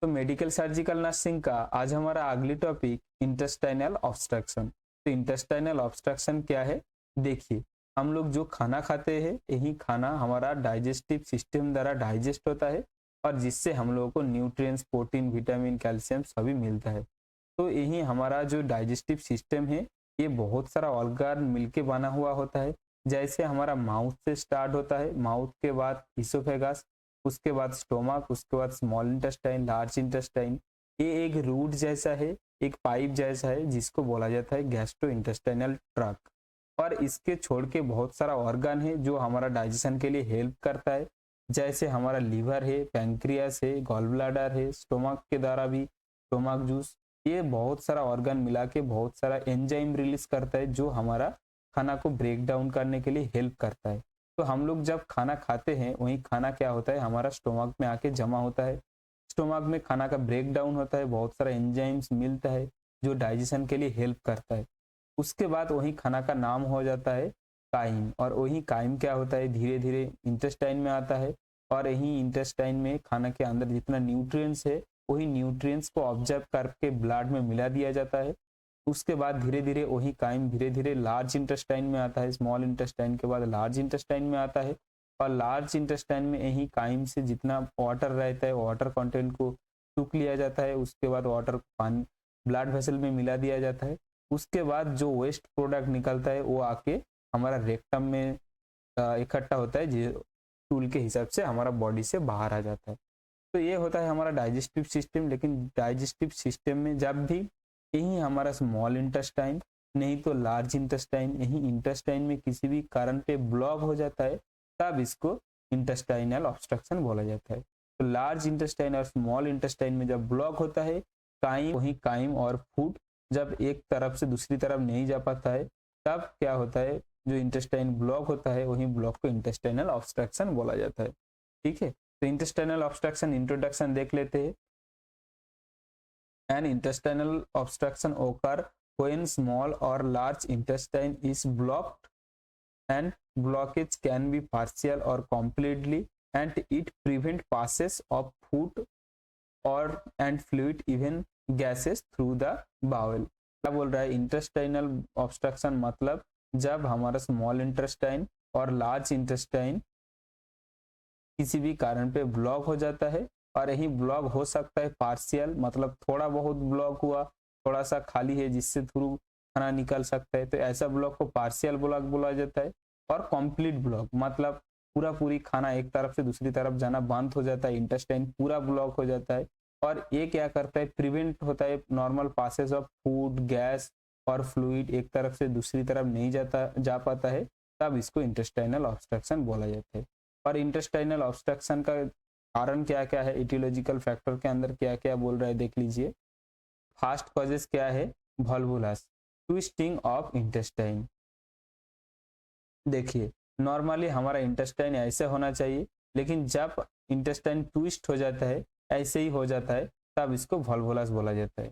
तो medical surgical nursing का आज हमारा अगली टॉपिक इंटेस्टाइनल ऑब्स्ट्रक्शन। तो इंटेस्टाइनल ऑब्स्ट्रक्शन क्या है? देखिए, हम लोग जो खाना खाते हैं यही खाना हमारा डाइजेस्टिव सिस्टम द्वारा डाइजेस्ट होता है और जिससे हम लोगों को न्यूट्रिएंट्स, प्रोटीन, विटामिन, कैल्शियम सभी मिलता है। तो यही हमारा जो डाइजेस्टिव सिस्टम है ये बहुत सारा ऑर्गन मिलके बना हुआ होता है। जैसे हमारा माउथ से स्टार्ट होता है, माउथ के बाद इसोफेगस, उसके बाद स्टोमक, उसके बाद स्मॉल इंटेस्टाइन, लार्ज इंटेस्टाइन। ये एक रूट जैसा है, एक पाइप जैसा है जिसको बोला जाता है गैस्ट्रो इंटेस्टाइनल ट्रैक्ट। और इसके छोड़ के बहुत सारा ऑर्गन है जो हमारा डाइजेशन के लिए हेल्प करता है। जैसे हमारा लीवर है, पैंक्रियास है, गॉल ब्लैडर है, स्टोमक के द्वारा भी स्टोमक जूस। ये बहुत सारा ऑर्गन मिला के बहुत सारा एंजाइम रिलीज करता है जो हमारा खाना को ब्रेक डाउन करने के लिए हेल्प करता है। तो हम लोग जब खाना खाते हैं वही खाना क्या होता है हमारा स्टोमक में आके जमा होता है। स्टोमक में खाना का ब्रेक डाउन होता है, बहुत सारा एंजाइम्स मिलता है जो डाइजेशन के लिए हेल्प करता है। उसके बाद वही खाना का नाम हो जाता है काइम। और वही काइम क्या होता है धीरे धीरे इंटेस्टाइन में आता है और यही इंटेस्टाइन में खाना के अंदर जितना न्यूट्रिएंट्स है वही न्यूट्रिएंट्स को ऑब्जर्व करके ब्लड में मिला दिया जाता है। उसके बाद धीरे धीरे वही काइम धीरे धीरे लार्ज इंटेस्टाइन में आता है, स्मॉल इंटेस्टाइन के बाद लार्ज इंटेस्टाइन में आता है। और लार्ज इंटेस्टाइन में यही काइम से जितना वाटर रहता है वाटर कंटेंट को सूख लिया जाता है। उसके बाद वाटर पानी ब्लड वेसल में मिला दिया जाता है। उसके बाद जो वेस्ट प्रोडक्ट निकलता है वो आके हमारा रेक्टम में इकट्ठा होता है, जो टूल के हिसाब से हमारा बॉडी से बाहर आ जाता है। तो ये होता है हमारा डाइजेस्टिव सिस्टम। लेकिन डाइजेस्टिव सिस्टम में जब भी यही हमारा स्मॉल इंटेस्टाइन नहीं तो लार्ज इंटेस्टाइन, यही इंटेस्टाइन में किसी भी कारण पे ब्लॉक हो जाता है तब इसको इंटेस्टाइनल ऑब्स्ट्रक्शन बोला जाता है। तो लार्ज इंटेस्टाइन और स्मॉल इंटेस्टाइन में जब ब्लॉक होता है काइम, वही काइम और फूड जब एक तरफ से दूसरी तरफ नहीं जा पाता है तब क्या होता है जो इंटेस्टाइन ब्लॉक होता है वही ब्लॉक को इंटेस्टाइनल ऑब्स्ट्रक्शन बोला जाता है। ठीक है, तो इंटेस्टाइनल ऑब्स्ट्रक्शन इंट्रोडक्शन देख लेते हैं। An intestinal obstruction occur when small or large intestine is blocked, and blockage can be partial or completely, and it prevent passes of food or and fluid, even gases through the bowel। क्या बोल रहा है intestinal obstruction मतलब जब हमारा small intestine और large intestine किसी भी कारण पे ब्लॉक हो जाता है। और यही ब्लॉक हो सकता है पार्शियल, मतलब थोड़ा बहुत ब्लॉक हुआ, थोड़ा सा खाली है जिससे थ्रू खाना निकल सकता है, तो ऐसा ब्लॉक को पार्शियल ब्लॉक बोला जाता है। और कंप्लीट ब्लॉक मतलब पूरा पूरी खाना एक तरफ से दूसरी तरफ जाना बंद हो जाता है, इंटेस्टाइन पूरा ब्लॉक हो जाता है। और ये क्या करता है प्रिवेंट होता है normal passes of food, gas और फ्लूइड एक तरफ से दूसरी तरफ नहीं जा पाता है, तब इसको इंटेस्टाइनल ऑब्स्ट्रक्शन बोला जाता है। और इंटेस्टाइनल ऑब्स्ट्रक्शन का कारण क्या क्या है, इटियोलॉजिकल फैक्टर के अंदर क्या क्या बोल रहा है देख लीजिए। फास्ट कॉजेस क्या है, वॉल्वुलस, ट्विस्टिंग ऑफ इंटेस्टाइन। देखिए नॉर्मली हमारा इंटेस्टाइन ऐसे होना चाहिए, लेकिन जब इंटेस्टाइन ट्विस्ट हो जाता है ऐसे ही हो जाता है तब इसको वॉल्वुलस बोला जाता है।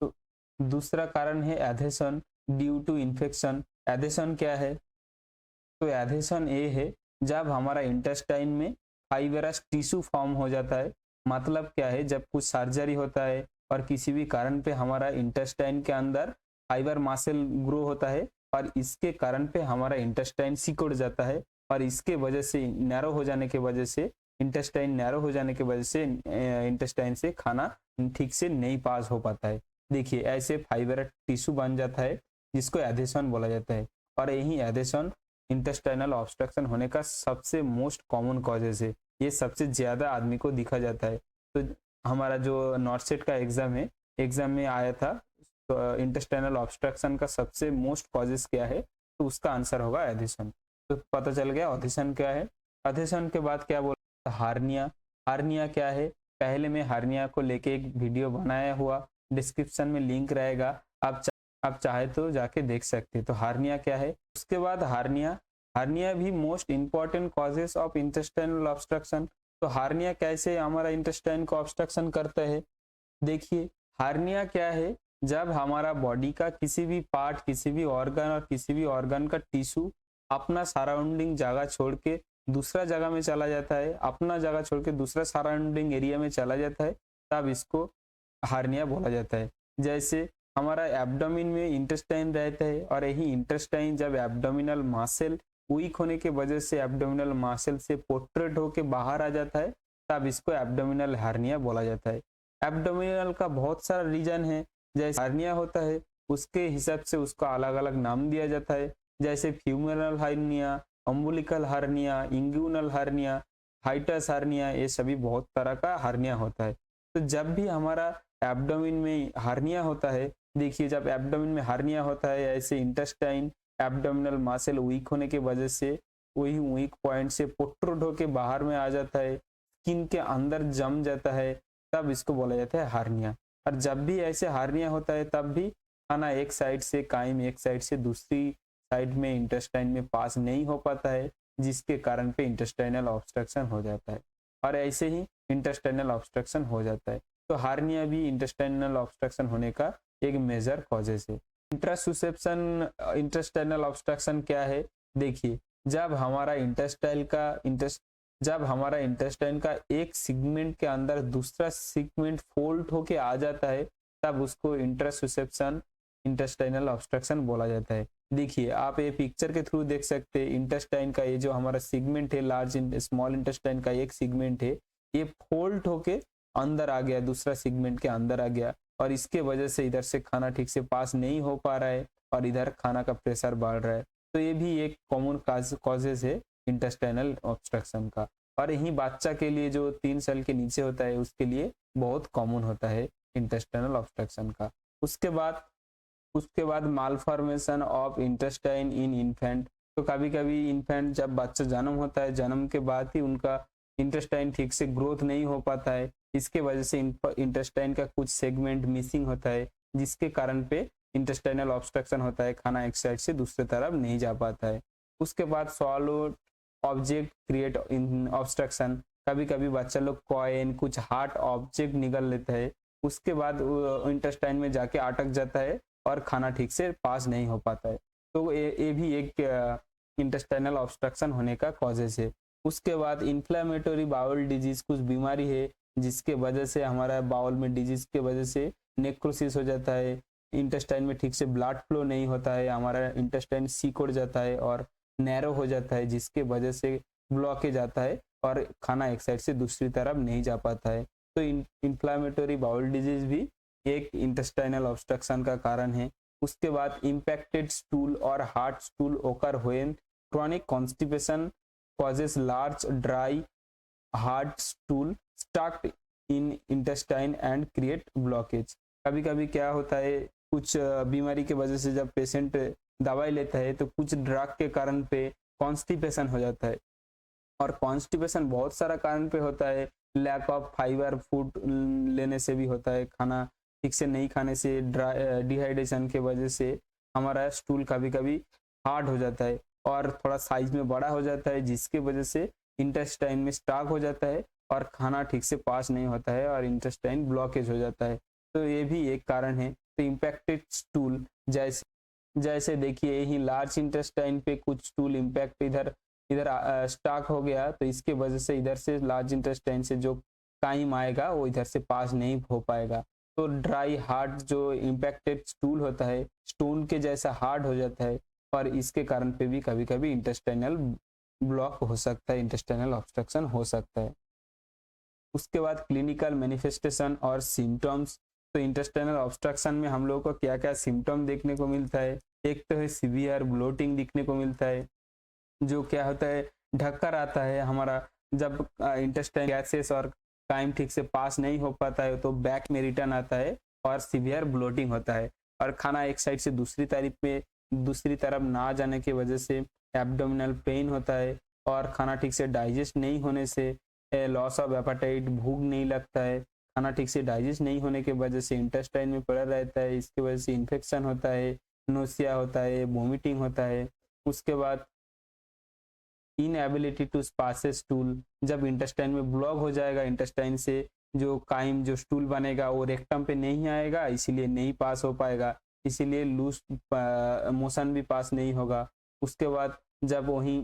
तो दूसरा कारण है adhesion due to infection. Adhesion क्या है, तो एधेशन ये है जब हमारा इंटेस्टाइन में फाइबरस टिश्यू फॉर्म हो जाता है। मतलब क्या है, जब कुछ सर्जरी होता है और किसी भी कारण पे हमारा इंटेस्टाइन के अंदर फाइबर मसल ग्रो होता है और इसके कारण पे हमारा इंटेस्टाइन सिकुड़ जाता है और इसके वजह से नैरो हो जाने के वजह से इंटेस्टाइन नैरो हो जाने की वजह से इंटेस्टाइन से खाना ठीक से नहीं पास हो पाता है। देखिए ऐसे फाइबर टिश्यू बन जाता है जिसको एधेशन बोला जाता है। और यही एधेशन इंटेस्टाइनल ऑब्स्ट्रक्शन होने का सबसे मोस्ट कॉमन कॉजेज है, ये सबसे ज्यादा आदमी को दिखा जाता है। तो हमारा जो नॉर्सेट का एग्जाम है, एग्जाम में आया था तो इंटेस्टाइनल ऑब्स्ट्रक्शन का सबसे मोस्ट कॉजेज क्या है, तो उसका आंसर होगा एधेशन। तो पता चल गया एधेशन क्या है। एधेशन के बाद क्या बोला, हार्निया। हार्निया क्या है, पहले मैं हार्निया को लेके एक वीडियो बनाया हुआ, डिस्क्रिप्शन में लिंक रहेगा, आप चाहे तो जाके देख सकते हैं। तो हार्निया क्या है। उसके बाद हार्निया, हार्निया भी most important causes of intestinal obstruction. तो हार्निया कैसे हमारा इंटेस्टाइन को ऑब्स्ट्रक्शन करता है, देखिए हार्निया क्या है, जब हमारा बॉडी का किसी भी पार्ट, किसी भी ऑर्गन और किसी भी ऑर्गन का टिश्यू अपना सराउंडिंग जगह छोड़ के दूसरा जगह में चला जाता है, अपना जगह छोड़ के दूसरा सराउंडिंग एरिया में चला जाता है, तब इसको हार्निया बोला जाता है। जैसे हमारा एब्डोमेन में इंटेस्टाइन रहता है और यही इंटेस्टाइन जब एब्डोमिनल मसल वीक होने के वजह से एब्डोमिनल मसल से पोर्ट्रेट होके बाहर आ जाता है, तब इसको एब्डोमिनल हार्निया बोला जाता है। एब्डोमिनल का बहुत सारा रीजन है, जैसे हार्निया होता है उसके हिसाब से उसका अलग अलग नाम दिया जाता है, जैसे femoral hernia, umbilical hernia, inguinal hernia, hiatus hernia, ये सभी बहुत तरह का हार्निया होता है। तो जब भी हमारा एब्डोमेन में हार्निया होता है, देखिए जब एब्डोमेन में हार्निया होता है ऐसे इंटेस्टाइन एब्डोमिनल मसल वीक होने की वजह से वही वीक पॉइंट से प्रोट्रूड होके बाहर में आ जाता है, स्किन के अंदर जम जाता है, तब इसको बोला जाता है हार्निया। और जब भी ऐसे हार्निया होता है तब भी खाना एक साइड से काइम एक साइड से दूसरी साइड में इंटेस्टाइन में पास नहीं हो पाता है, जिसके कारण पे इंटेस्टाइनल ऑब्स्ट्रक्शन हो जाता है और ऐसे ही इंटेस्टाइनल ऑब्स्ट्रक्शन हो जाता है। तो हार्निया भी इंटेस्टाइनल ऑब्स्ट्रक्शन होने का एक मेजर कॉजेस है। इंट्रासुसेप्शन इंटेस्टाइनल ऑब्स्ट्रक्शन क्या है, देखिए जब हमारा इंटेस्टाइन का एक सेगमेंट के अंदर दूसरा सेगमेंट फोल्ड होके आ जाता है, तब उसको इंट्रासुसेप्शन इंटेस्टाइनल ऑब्स्ट्रक्शन बोला जाता है। देखिए आप ये पिक्चर के थ्रू देख सकते हैं, इंटेस्टाइन का ये जो हमारा सेगमेंट है, स्मॉल इंटेस्टाइन का एक सेगमेंट है, ये फोल्ड होके अंदर आ गया, दूसरा सेगमेंट के अंदर आ गया और इसके वजह से इधर से खाना ठीक से पास नहीं हो पा रहा है और इधर खाना का प्रेशर बढ़ रहा है। तो ये भी एक कॉमन कॉजेज है इंटेस्टाइनल ऑब्स्ट्रक्शन का। और यही बच्चा के लिए जो 3 साल के नीचे होता है उसके लिए बहुत कॉमन होता है इंटेस्टाइनल ऑब्स्ट्रक्शन का। उसके बाद malformation of intestine in infant. तो कभी कभी इन्फेंट जब बच्चा जन्म होता है, जन्म के बाद ही उनका इंटेस्टाइन ठीक से ग्रोथ नहीं हो पाता है, इसके वजह से इंटेस्टाइन का कुछ सेगमेंट मिसिंग होता है, जिसके कारण पे इंटेस्टाइनल ऑब्स्ट्रक्शन होता है, खाना एक साइड से दूसरे तरफ नहीं जा पाता है। उसके बाद सॉलिड ऑब्जेक्ट क्रिएट ऑब्स्ट्रक्शन। कभी कभी बच्चा लोग कॉइन कुछ हार्ड ऑब्जेक्ट निकल लेता है, उसके बाद इंटेस्टाइन में जाके अटक जाता है और खाना ठीक से पास नहीं हो पाता है। तो ये भी एक इंटेस्टाइनल ऑब्स्ट्रक्शन होने का कॉजेस है। उसके बाद इन्फ्लेमेटरी बाउल डिजीज, कुछ बीमारी है जिसके वजह से हमारा बाउल में डिजीज के वजह से नेक्रोसिस हो जाता है, इंटेस्टाइन में ठीक से ब्लड फ्लो नहीं होता है, हमारा इंटेस्टाइन सिकुड़ जाता है और नैरो हो जाता है, जिसके वजह से ब्लॉकेज आता है और खाना एक साइड से दूसरी तरफ नहीं जा पाता है। तो इन्फ्लेमेटरी बाउल डिजीज भी एक इंटेस्टाइनल ऑब्स्ट्रक्शन का कारण है। उसके बाद इम्पैक्टेड स्टूल और हार्ड स्टूल ओकर when chronic constipation causes large dry hard stool stuck in intestine and create blockage। कभी कभी क्या होता है, कुछ बीमारी के वजह से जब पेशेंट दवाई लेता है तो कुछ ड्रग के कारण पे कॉन्स्टिपेशन हो जाता है, और कॉन्स्टिपेशन बहुत सारा कारण पे होता है, लैक ऑफ फाइबर फूड लेने से भी होता है, खाना ठीक से नहीं खाने से, डिहाइड्रेशन के वजह से हमारा स्टूल कभी कभी हार्ड हो जाता है और थोड़ा साइज में बड़ा हो जाता है, जिसके वजह से इंटेस्टाइन में स्टॉक हो जाता है और खाना ठीक से पास नहीं होता है और इंटेस्टाइन ब्लॉकेज हो जाता है। तो ये भी एक कारण है। तो इम्पैक्टेड स्टूल जैसे देखिए यही लार्ज इंटेस्टाइन पे कुछ स्टूल इम्पैक्ट इधर स्टॉक हो गया, तो इसके वजह से इधर से लार्ज इंटेस्टाइन से जो काइम आएगा वो इधर से पास नहीं हो पाएगा। तो ड्राई हार्ड जो इम्पैक्टेड स्टूल होता है स्टोन के जैसा हार्ड हो जाता है और इसके कारण पे भी कभी कभी इंटेस्टाइनल ब्लॉक हो सकता है, इंटेस्टाइनल ऑब्स्ट्रक्शन हो सकता है। उसके बाद क्लिनिकल मैनिफेस्टेशन और सिम्टम्स। तो इंटेस्टाइनल ऑब्स्ट्रक्शन में हम लोगों को क्या क्या सिम्टम देखने को मिलता है, एक तो है सीवियर ब्लोटिंग दिखने को मिलता है, जो क्या होता है ढक्कर आता है हमारा, जब इंटेस्टाइन गैसेस और टाइम ठीक से पास नहीं हो पाता है तो बैक में रिटर्न आता है और सीवियर ब्लोटिंग होता है, और खाना एक साइड से दूसरी तरफ ना जाने की वजह से एब्डोमिनल पेन होता है और खाना ठीक से डाइजेस्ट नहीं होने से लॉस ऑफ एपेटाइट, भूख नहीं लगता है, खाना ठीक से डाइजेस्ट नहीं होने की वजह से इंटेस्टाइन में पड़ा रहता है, इसकी वजह से इन्फेक्शन होता है, नोसिया होता है, वोमिटिंग होता है। उसके बाद इनएबिलिटी टू पास स्टूल, जब इंटेस्टाइन में ब्लॉक हो जाएगा, इंटेस्टाइन से जो काइम जो स्टूल बनेगा वो रेक्टम पे नहीं आएगा, इसीलिए नहीं पास हो पाएगा, इसीलिए लूज मोशन भी पास नहीं होगा। उसके बाद जब वही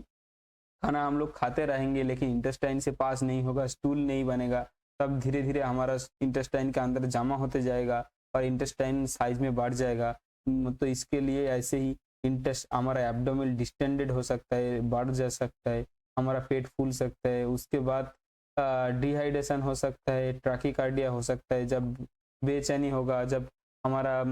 खाना हम लोग खाते रहेंगे लेकिन इंटेस्टाइन से पास नहीं होगा, स्टूल नहीं बनेगा, तब धीरे धीरे हमारा इंटेस्टाइन के अंदर जमा होते जाएगा और इंटेस्टाइन साइज में बढ़ जाएगा। तो इसके लिए ऐसे ही इंटेस्ट हमारा एब्डोमेन डिस्टेंडेड हो सकता है, बढ़ जा सकता है, हमारा पेट फूल सकता है। उसके बाद डिहाइड्रेशन हो सकता है, ट्रैकीकार्डिया हो सकता है, जब बेचैनी होगा, जब हमारा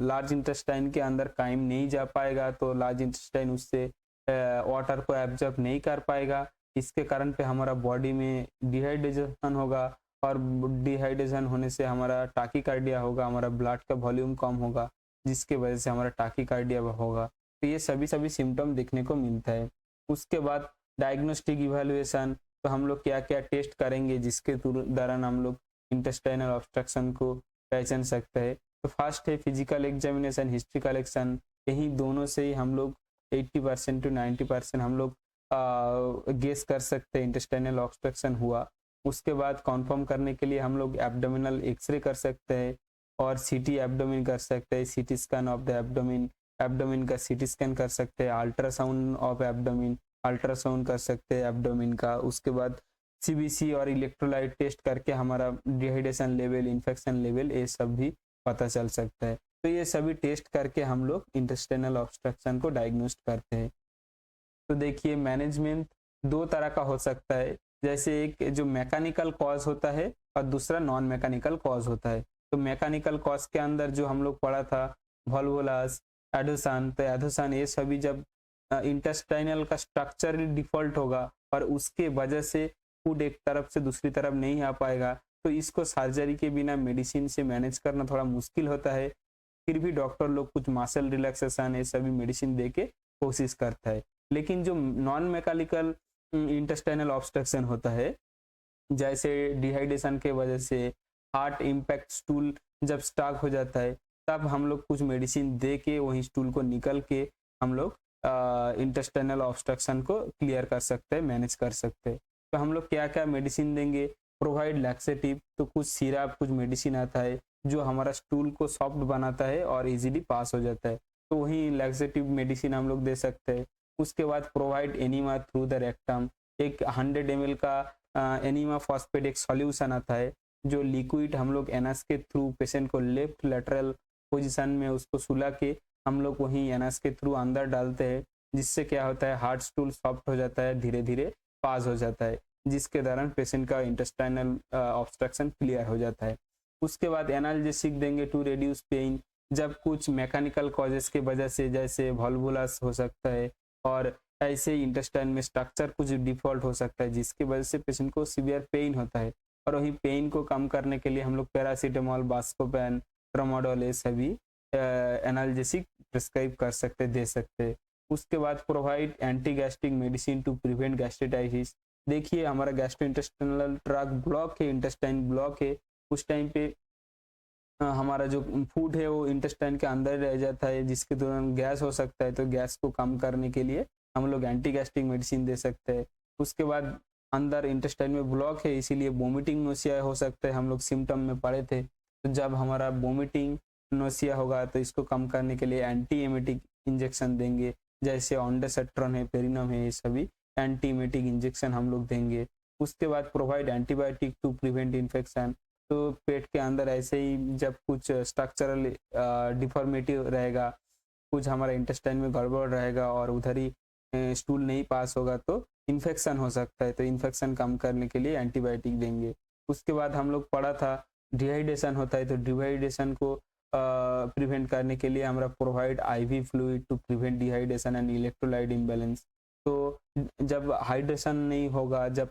लार्ज इंटेस्टाइन के अंदर काइम नहीं जा पाएगा तो लार्ज इंटेस्टाइन उससे वाटर को एब्जॉर्ब नहीं कर पाएगा। इसके कारण पे हमारा बॉडी में डिहाइड्रेशन होगा और डिहाइड्रेशन होने से हमारा टाकीकार्डिया होगा, हमारा ब्लड का वॉल्यूम कम होगा, जिसके वजह से हमारा टाकीकार्डिया होगा। तो ये सभी सिम्टम देखने को मिलता है। उसके बाद डायग्नोस्टिक इवैल्यूएशन, तो हम लोग क्या क्या टेस्ट करेंगे जिसके दौरान हम लोग इंटेस्टाइनल ऑब्स्ट्रक्शन को पहचान सकते हैं। तो फर्स्ट है फिजिकल एग्जामिनेशन, हिस्ट्री कलेक्शन। यही दोनों से ही हम लोग 80% to 90% हम लोग गेस कर सकते हैं इंटेस्टाइनल ऑब्स्ट्रक्शन हुआ। उसके बाद कंफर्म करने के लिए हम लोग एब्डोमिनल एक्सरे कर सकते हैं और सीटी एब्डोमिन कर सकते हैं, CT scan of the abdomen, abdomen का सीटी स्कैन कर सकते हैं, अल्ट्रासाउंड ऑफ एब्डोमिन, अल्ट्रासाउंड कर सकते हैं एब्डोमिन का। उसके बाद सीबीसी और इलेक्ट्रोलाइट टेस्ट करके हमारा डिहाइड्रेशन लेवल, इन्फेक्शन लेवल, ये सब भी पता चल सकता है। तो ये सभी टेस्ट करके हम लोग इंटेस्टाइनल ऑब्स्ट्रक्शन को डायग्नोस्ट करते हैं। तो देखिए मैनेजमेंट दो तरह का हो सकता है, जैसे एक जो मैकेनिकल कॉज होता है और दूसरा नॉन मैकेनिकल कॉज होता है। तो मैकेनिकल कॉज के अंदर जो हम लोग पढ़ा था वॉल्वुलस, एडोसन, तो एडोसन ये सभी जब इंटेस्टाइनल का स्ट्रक्चर डिफॉल्ट होगा और उसके वजह से फूड एक तरफ से दूसरी तरफ नहीं आ पाएगा, तो इसको सर्जरी के बिना मेडिसिन से मैनेज करना थोड़ा मुश्किल होता है। फिर भी डॉक्टर लोग कुछ मसल रिलैक्सेशन ये सभी मेडिसिन दे के कोशिश करता है। लेकिन जो नॉन मैकेनिकल इंटेस्टाइनल ऑब्स्ट्रक्शन होता है, जैसे डिहाइड्रेशन के वजह से हार्ट इम्पैक्ट स्टूल जब स्टॉक हो जाता है, तब हम लोग कुछ मेडिसिन दे के वहीं स्टूल को निकल के हम लोग इंटेस्टाइनल ऑब्स्ट्रक्शन को क्लियर कर सकते हैं, मैनेज कर सकते हैं। तो हम लोग क्या क्या मेडिसिन देंगे? प्रोवाइड लैक्सेटिव, तो कुछ सिरप, कुछ मेडिसिन आता है जो हमारा स्टूल को सॉफ्ट बनाता है और इजीली पास हो जाता है, तो वही लैक्सेटिव मेडिसिन हम लोग दे सकते हैं। उसके बाद provide enema through the rectum, एक 100 ml का एनीमा फॉस्फेट एक सॉल्यूशन आता है जो लिक्विड हम लोग एनस के थ्रू पेशेंट को लेफ्ट लेटरल पोजीशन में उसको सुला के हम लोग वहीं एनस के थ्रू अंदर डालते हैं, जिससे क्या होता है हार्ट स्टूल सॉफ्ट हो जाता है, धीरे धीरे पास हो जाता है, जिसके दौरान पेशेंट का इंटेस्टाइनल ऑब्स्ट्रक्शन क्लियर हो जाता है। उसके बाद एनाल्जेसिक देंगे टू रिड्यूस पेन, जब कुछ मैकेनिकल कॉजेस के वजह से, जैसे वॉल्वुलस हो सकता है और ऐसे ही इंटेस्टाइन में स्ट्रक्चर कुछ डिफॉल्ट हो सकता है, जिसकी वजह से पेशेंट को सीवियर पेन होता है, और वही पेन को कम करने के लिए हम लोग पैरासीटामोल, बास्कोपेन, ट्रामाडोल ये सभी एनाल्जेसिक प्रिस्क्राइब कर सकते, दे सकते। उसके बाद provide anti gastric medicine to prevent gastritis. देखिए हमारा गैस्ट्रोइंटेस्टाइनल ट्रैक्ट ब्लॉक है, इंटेस्टाइन ब्लॉक है, उस टाइम पे हमारा जो फूड है वो इंटेस्टाइन के अंदर रह जाता है, जिसके दौरान गैस हो सकता है। तो गैस को कम करने के लिए हम लोग एंटी गैस्ट्रिक मेडिसिन दे सकते हैं। उसके बाद अंदर इंटेस्टाइन में ब्लॉक है, इसीलिए वोमिटिंग, नोसिया हो सकता है, हम लोग सिम्टम में पढ़े थे। तो जब हमारा वोमिटिंग, नोसिया होगा तो इसको कम करने के लिए एंटी एमेटिक इंजेक्शन देंगे, जैसे ऑन्डासेट्रॉन है, पेरिनम है, ये सभी एंटी एमेटिक इंजेक्शन हम लोग देंगे। उसके बाद provide antibiotic to prevent infection. तो पेट के अंदर ऐसे ही जब कुछ स्ट्रक्चरल डिफॉर्मिटी रहेगा, कुछ हमारा इंटेस्टाइन में गड़बड़ रहेगा और उधर ही स्टूल नहीं पास होगा तो इन्फेक्शन हो सकता है, तो इन्फेक्शन कम करने के लिए एंटीबायोटिक देंगे। उसके बाद हम लोग पढ़ा था डिहाइड्रेशन होता है, तो डिहाइड्रेशन को प्रिवेंट करने के लिए हमारा provide IV fluid to prevent dehydration and electrolyte imbalance. तो जब हाइड्रेशन नहीं होगा, जब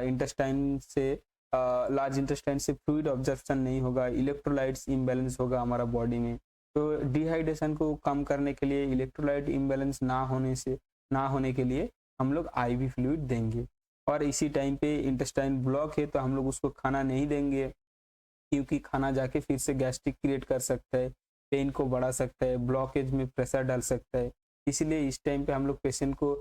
इंटेस्टाइन से लार्ज इंटेस्टाइन से फ्लूइड ऑब्जर्प्शन नहीं होगा, इलेक्ट्रोलाइट्स इम्बैलेंस होगा हमारा बॉडी में, तो डिहाइड्रेशन को कम करने के लिए, इलेक्ट्रोलाइट इम्बैलेंस ना होने के लिए हम लोग आईवी फ्लूइड देंगे। और इसी टाइम पे इंटेस्टाइन ब्लॉक है तो हम लोग उसको खाना नहीं देंगे, क्योंकि खाना जाके फिर से गैस्ट्रिक क्रिएट कर सकता है, पेन को बढ़ा सकता है, ब्लॉकेज में प्रेशर डाल सकता है। इसलिए इस टाइम पे हम लोग पेशेंट को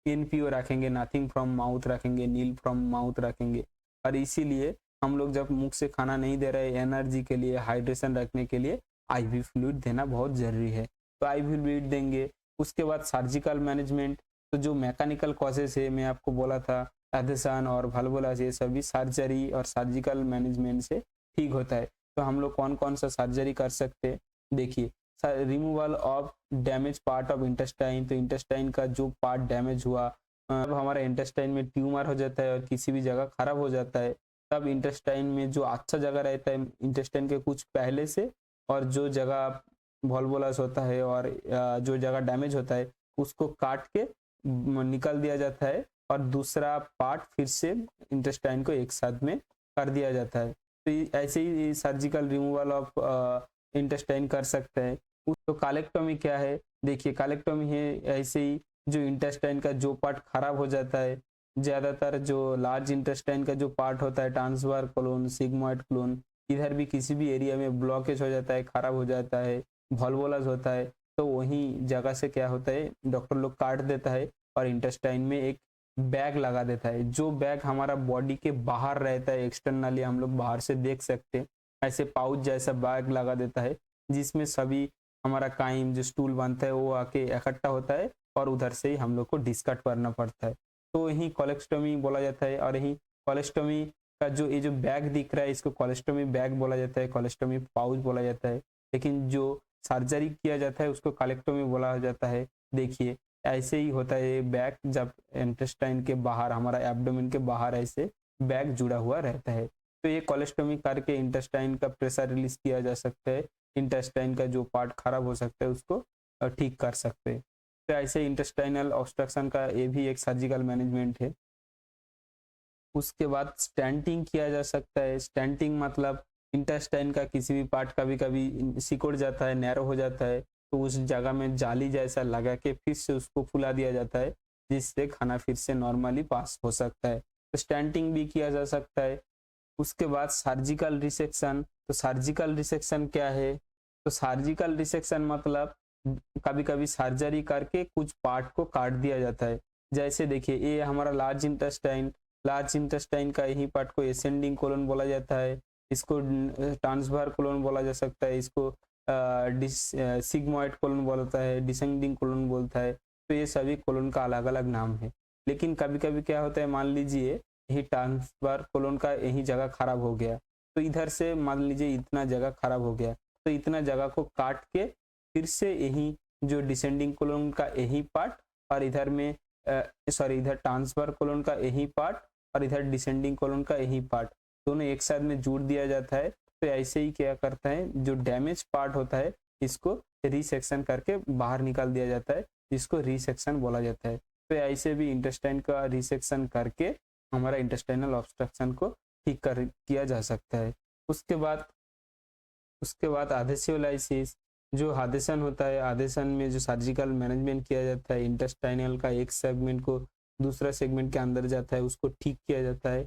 NPO रखेंगे, नथिंग फ्रॉम माउथ रखेंगे, नील फ्रॉम माउथ रखेंगे। और इसीलिए हम लोग जब मुख से खाना नहीं दे रहे, एनर्जी के लिए, हाइड्रेशन रखने के लिए आईवी फ्लूइड देना बहुत जरूरी है, तो आईवी फ्लूइड देंगे। उसके बाद सर्जिकल मैनेजमेंट, तो जो मैकेनिकल कॉजेस है, मैं आपको बोला था एडिशन और वाल्वुलास, ये सभी सर्जरी और सर्जिकल मैनेजमेंट से ठीक होता है। तो हम लोग कौन कौन सा सर्जरी कर सकते हैं, देखिए removal of damage part of intestine. तो इंटेस्टाइन का जो पार्ट डैमेज हुआ, अब हमारा इंटेस्टाइन में ट्यूमर हो जाता है और किसी भी जगह खराब हो जाता है, तब इंटेस्टाइन में जो अच्छा जगह रहता है इंटेस्टाइन के कुछ पहले से, और जो जगह वॉल्वुलास होता है और जो जगह डैमेज होता है उसको काट के निकल दिया जाता है, और दूसरा पार्ट फिर से इंटेस्टाइन को एक साथ में कर दिया जाता है। तो ऐसे ही सर्जिकल रिमूवल ऑफ इंटेस्टाइन कर सकते हैं। तो कालेक्टोमी क्या है, देखिए कालेक्टोमी है ऐसे ही जो इंटेस्टाइन का जो पार्ट खराब हो जाता है, ज़्यादातर जो लार्ज इंटेस्टाइन का जो पार्ट होता है ट्रांसवर्स कोलोन, सिग्मोइड कोलोन, इधर भी किसी भी एरिया में ब्लॉकेज हो जाता है, खराब हो जाता है, वॉल्वुलास होता है, तो वहीं जगह से क्या होता है डॉक्टर लोग काट देता है और इंटेस्टाइन में एक बैग लगा देता है। जो बैग हमारा बॉडी के बाहर रहता है, एक्सटर्नली हम लोग बाहर से देख सकते हैं, ऐसे पाउच जैसा बैग लगा देता है जिसमें सभी हमारा काइम जो स्टूल बनता है वो आके इकट्ठा होता है और उधर से ही हम लोग को डिस्कट करना पड़ता है। तो यही कोलेक्टोमी बोला जाता है। और यही कोलेक्टोमी का जो ये जो बैग दिख रहा है इसको कोलेक्टोमी बैग बोला जाता है, कोलेक्टोमी पाउच बोला जाता है। लेकिन जो सर्जरी किया जाता है उसको कोलेक्टोमी बोला जाता है। देखिए ऐसे ही होता है ये बैग, जब इंटेस्टाइन के बाहर हमारा एब्डोमेन के बाहर ऐसे बैग जुड़ा हुआ रहता है। तो ये कोलेक्टोमी करके इंटेस्टाइन का प्रेशर रिलीज किया जा सकता है, इंटेस्टाइन का जो पार्ट खराब हो सकता है उसको ठीक कर सकते हैं। तो ऐसे इंटेस्टाइनल ऑब्स्ट्रक्शन का ये भी एक सर्जिकल मैनेजमेंट है। उसके बाद स्टेंटिंग किया जा सकता है। स्टेंटिंग मतलब इंटेस्टाइन का किसी भी पार्ट कभी कभी सिकुड़ जाता है, नैरो हो जाता है, तो उस जगह में जाली जैसा लगा के फिर से उसको फुला दिया जाता है जिससे खाना फिर से नॉर्मली पास हो सकता है। तो स्टेंटिंग भी किया जा सकता है। उसके बाद सर्जिकल रिसेक्शन। तो सर्जिकल रिसेक्शन क्या है, तो सर्जिकल रिसेक्शन मतलब कभी कभी सर्जरी करके कुछ पार्ट को काट दिया जाता है। जैसे देखिए ये हमारा लार्ज इंटेस्टाइन का यही पार्ट को एसेंडिंग कोलन बोला जाता है, इसको ट्रांसवर्स कोलन बोला जा सकता है, इसको सिग्मोइड कोलन बोलता है, डिसेंडिंग कोलन बोलता है। तो ये सभी कोलन का अलग अलग नाम है। लेकिन कभी कभी क्या होता है, मान लीजिए यही ट्रांसवर्स कोलन का यही जगह खराब हो गया, तो इधर से मान लीजिए इतना जगह खराब हो गया, तो इतना जगह को काट के फिर से यही जो डिसेंडिंग कोलन का यही पार्ट और इधर में इधर ट्रांसवर्स कोलन का यही पार्ट और इधर डिसेंडिंग कोलन का यही पार्ट दोनों एक साथ में जोड़ दिया जाता है। तो ऐसे ही क्या करता है, जो डैमेज पार्ट होता है इसको रिसेक्शन करके बाहर निकाल दिया जाता है, जिसको रिसेक्शन बोला जाता है। तो ऐसे भी इंटेस्टाइन का रिसेक्शन करके हमारा इंटेस्टाइनल ऑब्स्ट्रक्शन को ठीक कर किया जा सकता है। उसके बाद एडेसियोलाइसिस, जो आदेशन होता है, आदेशन में जो सर्जिकल मैनेजमेंट किया जाता है, इंटेस्टाइनल का एक सेगमेंट को दूसरा सेगमेंट के अंदर जाता है उसको ठीक किया जाता है,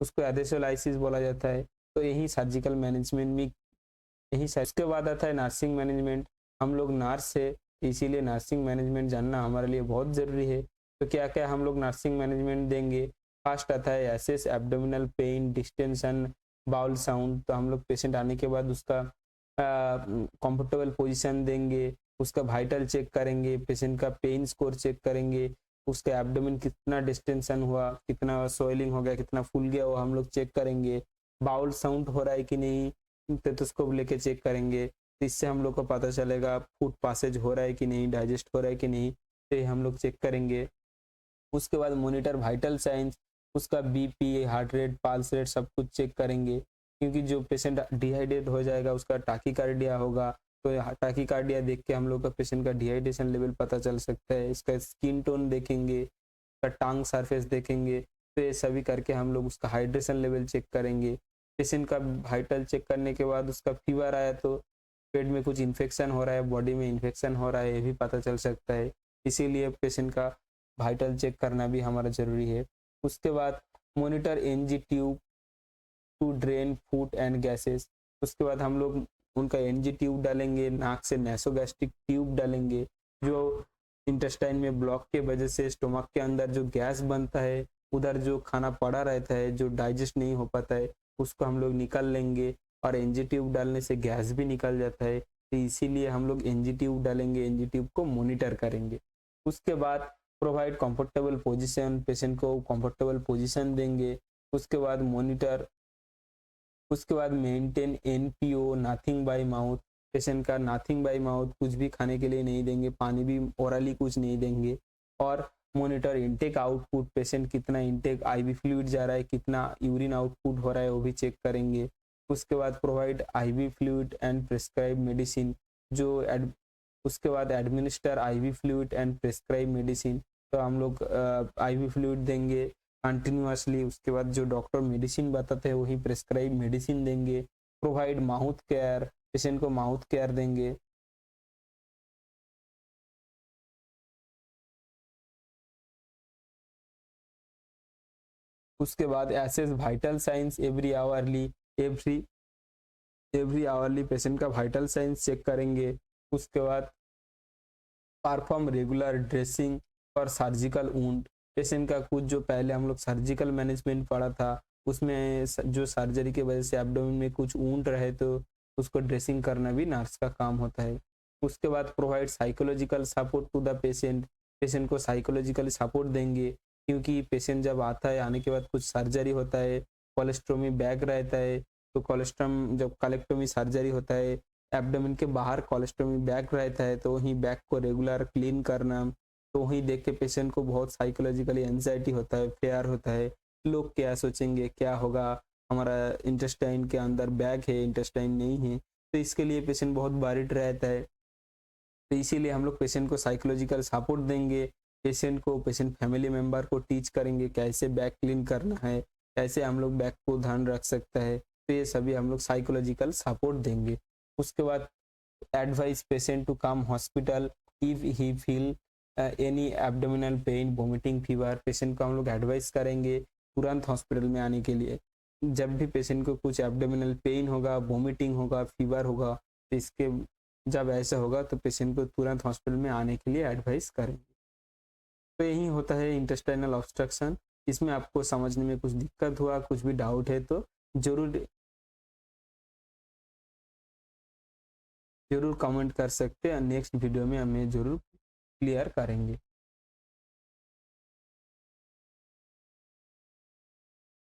उसको एडेसियोलाइसिस बोला जाता है। तो यही सर्जिकल मैनेजमेंट में यही। उसके बाद आता है नर्सिंग मैनेजमेंट। हम लोग नर्स है इसीलिए नर्सिंग मैनेजमेंट जानना हमारे लिए बहुत ज़रूरी है। तो क्या क्या हम लोग नर्सिंग मैनेजमेंट देंगे, फर्स्ट आता है assess abdominal pain, distension, bowel sound. तो हम लोग पेशेंट आने के बाद उसका कंफर्टेबल पोजीशन देंगे, उसका वाइटल चेक करेंगे, पेशेंट का पेन स्कोर चेक करेंगे, उसका एब्डोमेन कितना डिस्टेंशन हुआ, कितना सोइलिंग हो गया, कितना फूल गया, वो हम लोग चेक करेंगे। बाउल साउंड हो रहा है कि नहीं, स्टेथोस्कोप लेके चेक करेंगे, तो इससे हम लोग को पता चलेगा फूड पासेज हो रहा है कि नहीं, डाइजेस्ट हो रहा है कि नहीं, तो हम लोग चेक करेंगे। उसके बाद मॉनिटर वाइटल साइंस, उसका BP, heart rate, pulse rate सब कुछ चेक करेंगे, क्योंकि जो पेशेंट डिहाइड्रेट हो जाएगा उसका टाकीकार्डिया होगा, तो टाकीकार्डिया देख के हम लोग का पेशेंट का डिहाइड्रेशन लेवल पता चल सकता है। इसका स्किन टोन देखेंगे, उसका टंग सरफेस देखेंगे, तो ये सभी करके हम लोग उसका हाइड्रेशन लेवल चेक करेंगे। पेशेंट का वाइटल चेक करने के बाद उसका फीवर आया तो पेट में कुछ इन्फेक्शन हो रहा है, बॉडी में इन्फेक्शन हो रहा है, ये भी पता चल सकता है। इसीलिए पेशेंट का वाइटल चेक करना भी हमारा ज़रूरी है। उसके बाद monitor NG tube to drain food and gases. उसके बाद हम लोग उनका एनजी ट्यूब डालेंगे, नाक से नेसोगैस्ट्रिक ट्यूब डालेंगे, जो इंटेस्टाइन में ब्लॉक के वजह से स्टोमक के अंदर जो गैस बनता है, उधर जो खाना पड़ा रहता है, जो डाइजेस्ट नहीं हो पाता है, उसको हम लोग निकाल लेंगे। और एनजी ट्यूब डालने से गैस भी निकल जाता है, तो इसीलिए हम लोग एनजी ट्यूब डालेंगे, एनजी ट्यूब को मॉनिटर करेंगे। उसके बाद प्रोवाइड कंफर्टेबल पोजीशन, पेशेंट को कंफर्टेबल पोजीशन देंगे। उसके बाद मॉनिटर, उसके बाद maintain NPO nothing bye mouth, patient का नथिंग बाय माउथ, कुछ भी खाने के लिए नहीं देंगे, पानी भी ओरली कुछ नहीं देंगे। और मॉनिटर इनटेक आउटपुट, पेशेंट कितना इनटेक आईवी फ्लूइड जा रहा है, कितना यूरिन आउटपुट हो रहा है वो भी चेक करेंगे। उसके बाद provide IV fluid and prescribe medicine, उसके बाद administer IV fluid and prescribe medicine, तो हम लोग आईवी फ्लूइड देंगे कंटिन्यूअसली। उसके बाद जो डॉक्टर मेडिसिन बताते हैं वही प्रिस्क्राइब मेडिसिन देंगे। प्रोवाइड माउथ केयर, पेशेंट को माउथ केयर देंगे। उसके बाद assess vital signs every hourly patient का वाइटल साइंस चेक करेंगे। उसके बाद परफॉर्म रेगुलर ड्रेसिंग और सर्जिकल वुंड, पेशेंट का कुछ जो पहले हम लोग सर्जिकल मैनेजमेंट पढ़ा था उसमें जो सर्जरी की वजह से एब्डोमेन में कुछ वुंड रहे तो उसको ड्रेसिंग करना भी नर्स का काम होता है। उसके बाद provide psychological support to the patient, patient को साइकोलॉजिकल सपोर्ट देंगे क्योंकि पेशेंट जब आता है आने के बाद कुछ सर्जरी होता है, कोलेस्ट्रोमी बैग रहता है, तो कोलेस्ट्रम जब कलेक्टोमी सर्जरी होता है एब्डोमेन के बाहर कोलेस्टोमी बैग रहता है, तो वहीं बैग को रेगुलर क्लीन करना, तो वहीं देख के पेशेंट को बहुत साइकोलॉजिकली एंजाइटी होता है, फेयर होता है, लोग क्या सोचेंगे, क्या होगा, हमारा इंटेस्टाइन के अंदर बैग है, इंटेस्टाइन नहीं है, तो इसके लिए पेशेंट बहुत वरीड रहता है। तो इसीलिए हम लोग पेशेंट को साइकोलॉजिकल सपोर्ट देंगे, पेशेंट फैमिली मेम्बर को टीच करेंगे कैसे बैग क्लीन करना है, कैसे हम लोग बैग को ध्यान रख सकता है, तो ये सभी हम लोग साइकोलॉजिकल सपोर्ट देंगे। उसके बाद advice patient to come hospital if he feel any abdominal pain, vomiting, fever, patient को हम लोग एडवाइस करेंगे तुरंत हॉस्पिटल में आने के लिए। जब भी पेशेंट को कुछ एब्डोमिनल पेन होगा, वोमिटिंग होगा, फीवर होगा, तो इसके जब ऐसा होगा तो पेशेंट को तुरंत हॉस्पिटल में आने के लिए एडवाइस करेंगे। तो यही होता है इंटेस्टाइनल ऑब्स्ट्रक्शन। इसमें आपको समझने में कुछ दिक्कत हुआ, कुछ भी डाउट है तो जरूर कमेंट कर सकते हैं, नेक्स्ट वीडियो में हमें जरूर क्लियर करेंगे।